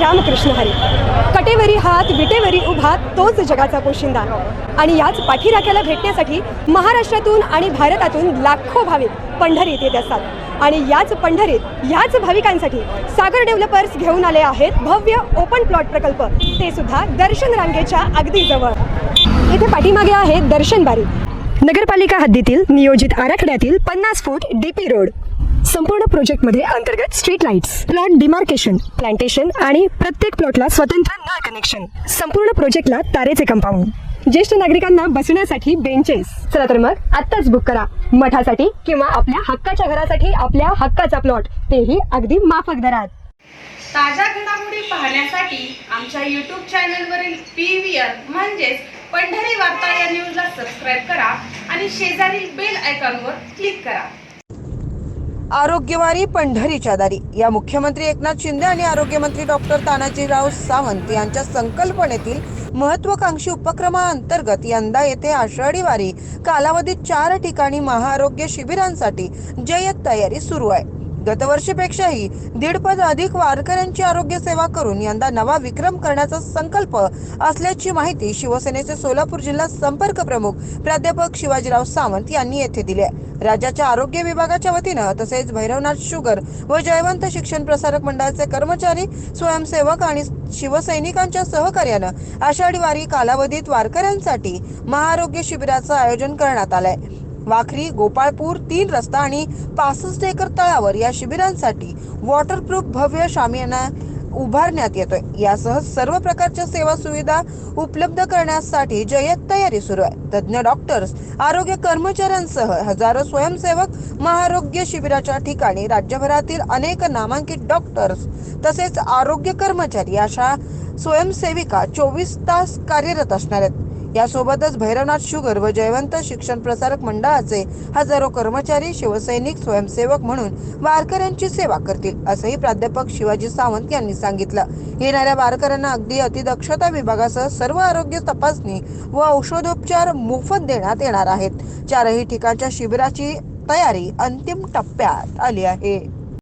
रामकृष्ण हरी. कटेवरी हात विटेवरी उभा तोच जगाचा पोशिंदा. आणि याच पाठीराख्याला भेटण्यासाठी महाराष्ट्रातून आणि भारतातून लाखो भाविक पंढरीत येत असतात. आणि याच पंढरीत याच भाविकांसाठी सागर डेव्हलपर्स घेऊन आले आहेत भव्य ओपन प्लॉट प्रकल्प, ते सुद्धा दर्शन रांगेच्या अगदी जवळ. इथे पाठीमागे आहे दर्शन बारी. नगरपालिका हद्दीतील नियोजित आराखड्यातील 50 फूट डीपी रोड. संपूर्ण प्रोजेक्टमध्ये अंतर्गत street lights, plot demarcation, plantation आणि प्रत्येक प्लॉटला स्वतंत्र नळ कनेक्शन. संपूर्ण प्रोजेक्टला तारेचे कंपाऊंड. ज्येष्ठ नागरिकांना बसण्यासाठी बेंचेस. चला तर मग आत्ताच बुक करा मठासाठी किंवा आपल्या हक्काच्या घरासाठी आपल्या हक्काचा प्लॉट, तेही अगदी माफक दरात. ताज्या घडामोडी पाहण्यासाठी आमच्या YouTube चॅनलवरील PVR म्हणजेच पंढरी वार्ता या न्यूजला सबस्क्राईब करा आणि शेजारील बेल आयकॉनवर क्लिक करा. आरोग्यवारी पंढरीच्या दारी या मुख्यमंत्री एकनाथ शिंदे आणि आरोग्यमंत्री डॉक्टर तानाजीराव सावंत यांच्या संकल्पनेतील महत्वाकांक्षी उपक्रमाअंतर्गत यंदा येथे आषाढी वारी कालावधीत 4 ठिकाणी महाआरोग्य शिबिरांसाठी जय्यत तयारी सुरू आहे. गतवर्षीपेक्षाही 1.5 पट अधिक वारकऱ्यांची आरोग्य सेवा करून यंदा नवा विक्रम करण्याचा संकल्प असल्याची माहिती शिवसेनेचे सोलापूर जिल्हा संपर्क प्रमुख प्राध्यापक शिवाजीराव सावंत यांनी येथे दिली आहे. राज्याच्या आरोग्य विभागाच्या वतीनं तसेच भैरवनाथ शुगर व जयवंत शिक्षण प्रसारक मंडळाचे कर्मचारी, स्वयंसेवक आणि शिवसैनिकांच्या सहकार्यानं आषाढी वारी कालावधीत वारकऱ्यांसाठी महाआरोग्य शिबिराचं आयोजन करण्यात आलंय. वाखरी, गोपाळपूर, 3 रस्ता आणि 65 एकर तळावर या शिबिरांसाठी वॉटरप्रूफ भव्य शामियाना उभारण्यात येतोय. यासह सर्व प्रकारच्या सेवा सुविधा उपलब्ध करण्यासाठी जय्यत तयारी सुरू आहे. तज्ञ डॉक्टर्स, आरोग्य कर्मचाऱ्यांसह हजारो स्वयंसेवक महाआरोग्य शिबिराच्या ठिकाणी राज्यभरातील अनेक नामांकित डॉक्टर्स तसेच आरोग्य कर्मचारी अशा स्वयंसेविका 24 तास कार्यरत असणार आहेत. यासोबतच भैरवनाथ शुगर व जयवंत शिक्षण प्रसारक मंडळाचे हजारो कर्मचारी, शिवसैनिक, स्वयंसेवक म्हणून वारकऱ्यांची सेवा करतील, असंही प्राध्यापक शिवाजी सावंत यांनी सांगितलं. येणाऱ्या वारकऱ्यांना अगदी अतिदक्षता विभागासह सर्व आरोग्य तपासणी व औषधोपचार मोफत देण्यात येणार आहेत. 4ही ठिकाणच्या शिबिराची तयारी अंतिम टप्प्यात आली आहे.